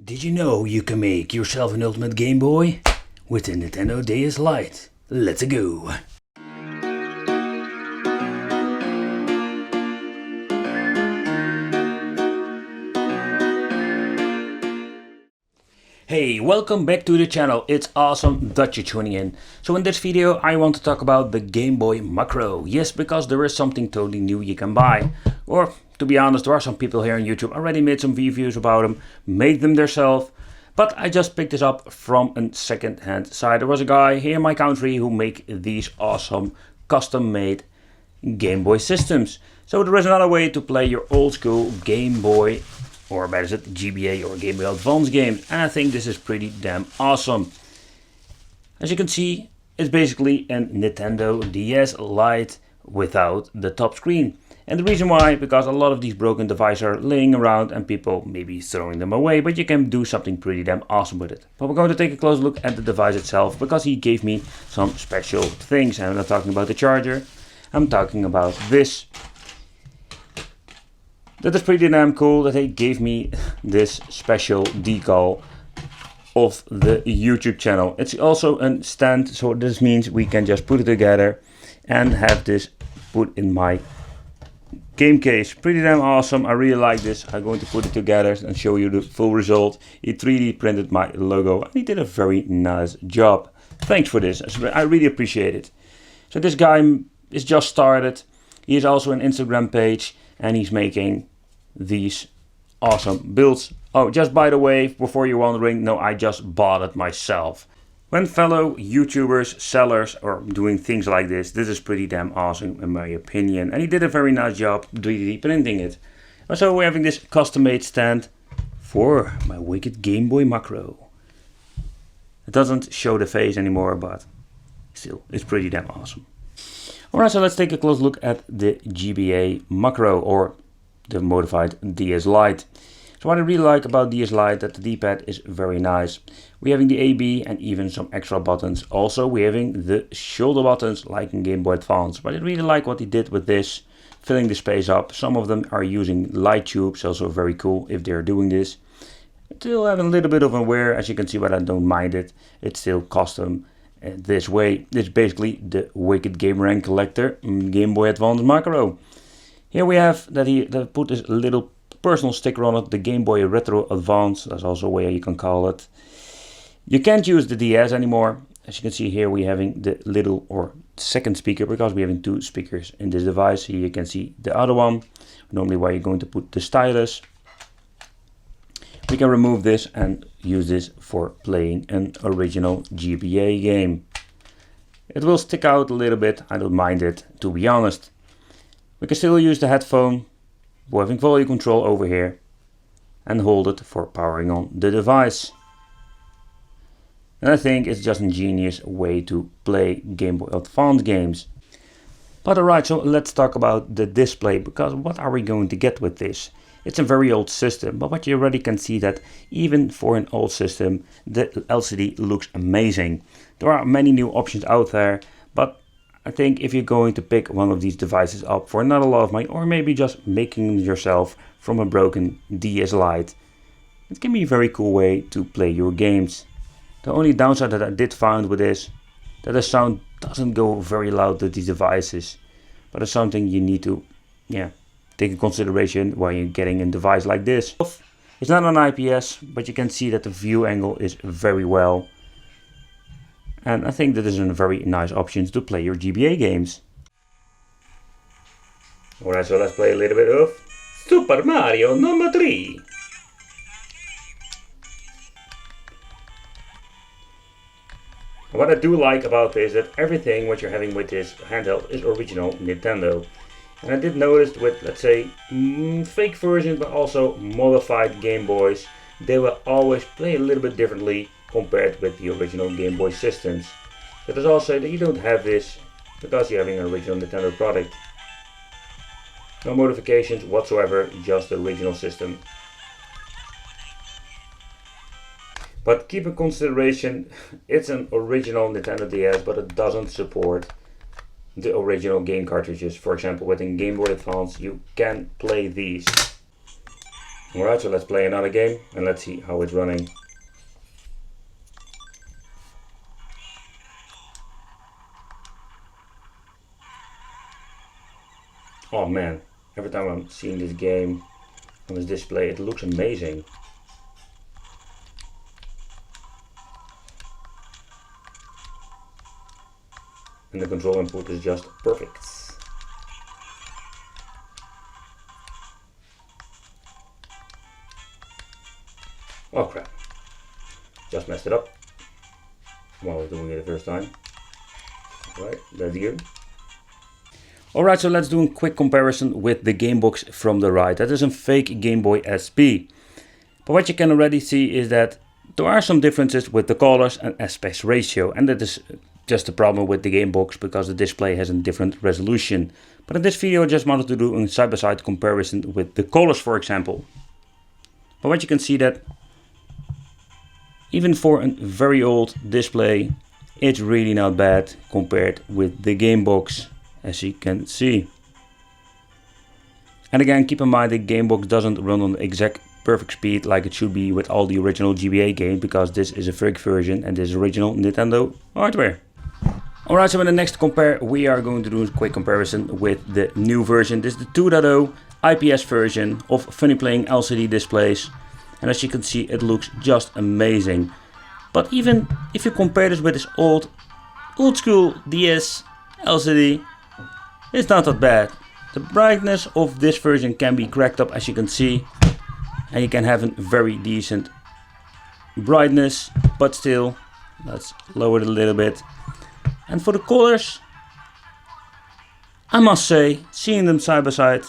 Did you know you can make yourself an ultimate Game Boy with the Nintendo DS Lite? Let's go! Hey, welcome back to the channel. It's awesome that you're tuning in. So in this video I want to talk about the Game Boy Macro. Yes, because there is something totally new you can buy. Or to be honest, there are some people here on YouTube already made some reviews about them, made them themselves. But I just picked this up from a second-hand site. There was a guy here in my country who make these awesome custom-made Game Boy systems. So there is another way to play your old school Game Boy, or better said, GBA or Game Boy Advance games. And I think this is pretty damn awesome. As you can see, it's basically a Nintendo DS Lite without the top screen. And the reason why, because a lot of these broken devices are laying around and people maybe throwing them away, but you can do something pretty damn awesome with it. But we're going to take a close look at the device itself, because he gave me some special things. And I'm not talking about the charger, I'm talking about this. That is pretty damn cool that they gave me this special decal of the YouTube channel. It's also a stand, so this means we can just put it together and have this put in my game case. Pretty damn awesome. I really like this. I'm going to put it together and show you the full result. He 3D printed my logo and he did a very nice job. Thanks for this. I really appreciate it. So this guy is just started. He has also an Instagram page and he's making these awesome builds. Oh, just by the way, before you're wondering, no, I just bought it myself. When fellow YouTubers, sellers are doing things like this is pretty damn awesome in my opinion. And he did a very nice job 3D printing it. So we're having this custom-made stand for my wicked Game Boy Macro. It doesn't show the face anymore, but still, it's pretty damn awesome. Alright, so let's take a close look at the GBA Macro, or the modified DS Lite. So what I really like about DS Lite, that the D-pad is very nice. We're having the AB and even some extra buttons. Also we're having the shoulder buttons like in Game Boy Advance. But I really like what he did with this, filling the space up. Some of them are using light tubes, also very cool if they're doing this. Still having a little bit of a wear, as you can see, but I don't mind it. It's still custom this way. It's basically the Wicked Gamer and Collector Game Boy Advance Macro. Here we have that he put this little personal sticker on it, the Game Boy Retro Advance. That's also a way you can call it. You can't use the DS anymore. As you can see here, we're having the little or second speaker, because we're having two speakers in this device. Here you can see the other one, normally where you're going to put the stylus. We can remove this and use this for playing an original GBA game. It will stick out a little bit, I don't mind it, to be honest. We can still use the headphone, we're having volume control over here, and hold it for powering on the device. And I think it's just an ingenious way to play Game Boy Advance games. But alright, so let's talk about the display, because what are we going to get with this? It's a very old system, but what you already can see that even for an old system, the LCD looks amazing. There are many new options out there, but I think if you're going to pick one of these devices up for not a lot of money, or maybe just making them yourself from a broken DS Lite, it can be a very cool way to play your games. The only downside that I did find with this, that the sound doesn't go very loud with these devices, but it's something you need to take in consideration while you're getting a device like this. It's not an IPS, but you can see that the view angle is very well. And I think that is a very nice option to play your GBA games. Alright, so let's play a little bit of Super Mario number 3. What I do like about this is that everything what you're having with this handheld is original Nintendo. And I did notice with, let's say, fake versions, but also modified Game Boys, they will always play a little bit differently compared with the original Game Boy systems. So there's also that you don't have this because you're having an original Nintendo product. No modifications whatsoever, just the original system. But keep in consideration, it's an original Nintendo DS, but it doesn't support the original game cartridges. For example, within Game Boy Advance, you can play these. Alright, so let's play another game and let's see how it's running. Oh man, every time I'm seeing this game on this display, it looks amazing. And the control input is just perfect. Oh crap, just messed it up while doing it the first time. Alright, that's good. Alright, so let's do a quick comparison with the game box from the right. That is a fake Game Boy SP. But what you can already see is that there are some differences with the colors and aspect ratio, and that is just a problem with the game box because the display has a different resolution. But in this video I just wanted to do a side-by-side comparison with the colors, for example. But what you can see that even for a very old display, it's really not bad compared with the game box, as you can see. And again, keep in mind the game box doesn't run on the exact perfect speed like it should be with all the original GBA games, because this is a fake version and this is original Nintendo hardware. Alright, so in the next compare we are going to do a quick comparison with the new version. This is the 2.0 IPS version of Funny Playing LCD displays, and as you can see it looks just amazing. But even if you compare this with this old school DS LCD, it's not that bad. The brightness of this version can be cracked up, as you can see, and you can have a very decent brightness, but still, let's lower it a little bit. And for the colors, I must say, seeing them side by side,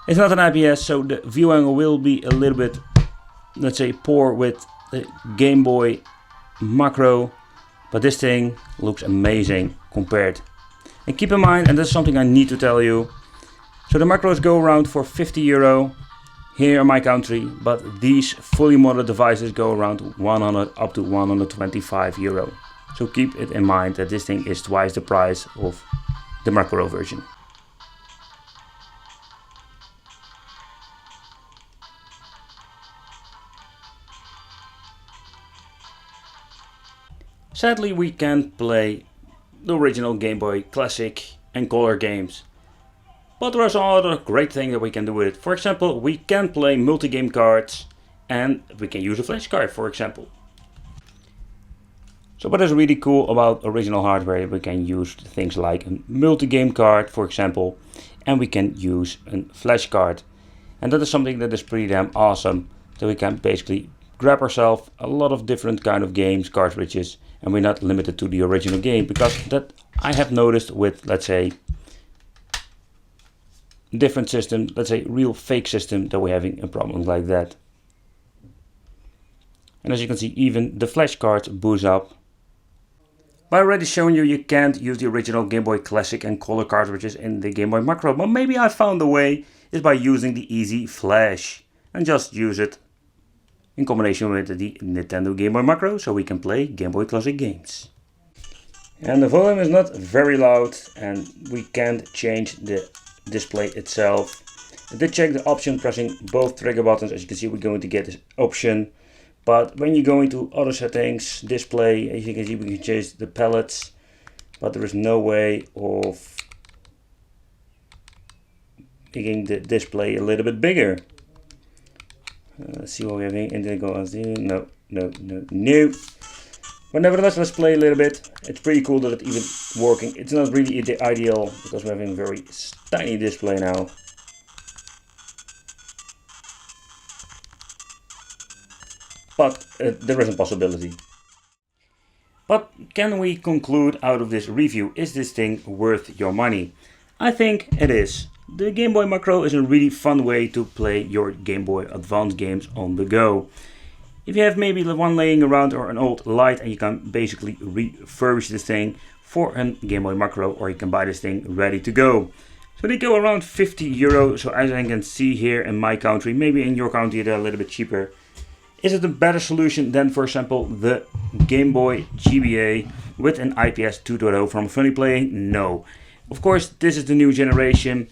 it's not an IPS, so the view angle will be a little bit, let's say, poor with the Game Boy Macro, but this thing looks amazing compared. And keep in mind, and that's something I need to tell you, so the Macros go around for 50 euro here in my country, but these fully modded devices go around 100 up to 125 euro. So keep it in mind that this thing is twice the price of the Macro version. Sadly, we can't play the original Game Boy Classic and Color games, but there are some other great things that we can do with it. For example, we can play multi-game cards and we can use a flashcard, for example. So what is really cool about original hardware, we can use things like a multi-game card, for example, and we can use a flashcard. And that is something that is pretty damn awesome, that we can basically grab ourselves a lot of different kind of games, cartridges, and we're not limited to the original game, because that I have noticed with, let's say, different system, let's say real fake system, that we're having a problem like that. And as you can see, even the flashcard boots up. But I already shown you, you can't use the original Game Boy Classic and Color cartridges in the Game Boy Macro, but maybe I found a way is by using the Easy Flash and just use it in combination with the Nintendo Game Boy Macro, so we can play Game Boy Classic games. And the volume is not very loud, and we can't change the display itself. I did check the option pressing both trigger buttons. As you can see, we're going to get this option, but when you go into other settings, display, as you can see, we can change the palettes, but there is no way of making the display a little bit bigger. Let's see what we're having. Indigo LCD. No. But nevertheless, let's play a little bit. It's pretty cool that it's even working. It's not really ideal because we're having a very tiny display now. But there is a possibility. But can we conclude out of this review, is this thing worth your money? I think it is. The Game Boy Macro is a really fun way to play your Game Boy Advance games on the go. If you have maybe one laying around or an old Lite, and you can basically refurbish this thing for a Game Boy Macro, or you can buy this thing ready to go. So they go around 50 euro, so as I can see here in my country, maybe in your country they're a little bit cheaper. Is it a better solution than, for example, the Game Boy GBA with an IPS 2.0 from Funny Playing? No. Of course, this is the new generation.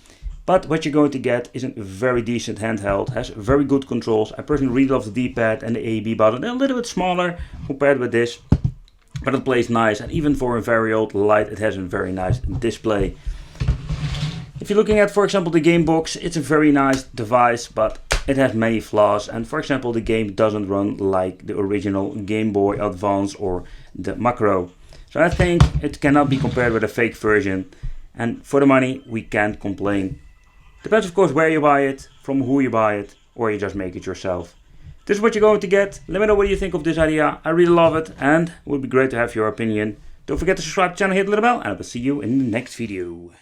But what you're going to get is a very decent handheld, has very good controls. I personally really love the D-pad and the A/B button. They're a little bit smaller compared with this, but it plays nice, and even for a very old Lite it has a very nice display. If you're looking at, for example, the game box, it's a very nice device, but it has many flaws, and for example the game doesn't run like the original Game Boy Advance or the Macro. So I think it cannot be compared with a fake version, and for the money we can't complain. Depends of course where you buy it, from who you buy it, or you just make it yourself. This is what you're going to get. Let me know what you think of this idea. I really love it, and it would be great to have your opinion. Don't forget to subscribe to the channel, hit the little bell, and I will see you in the next video.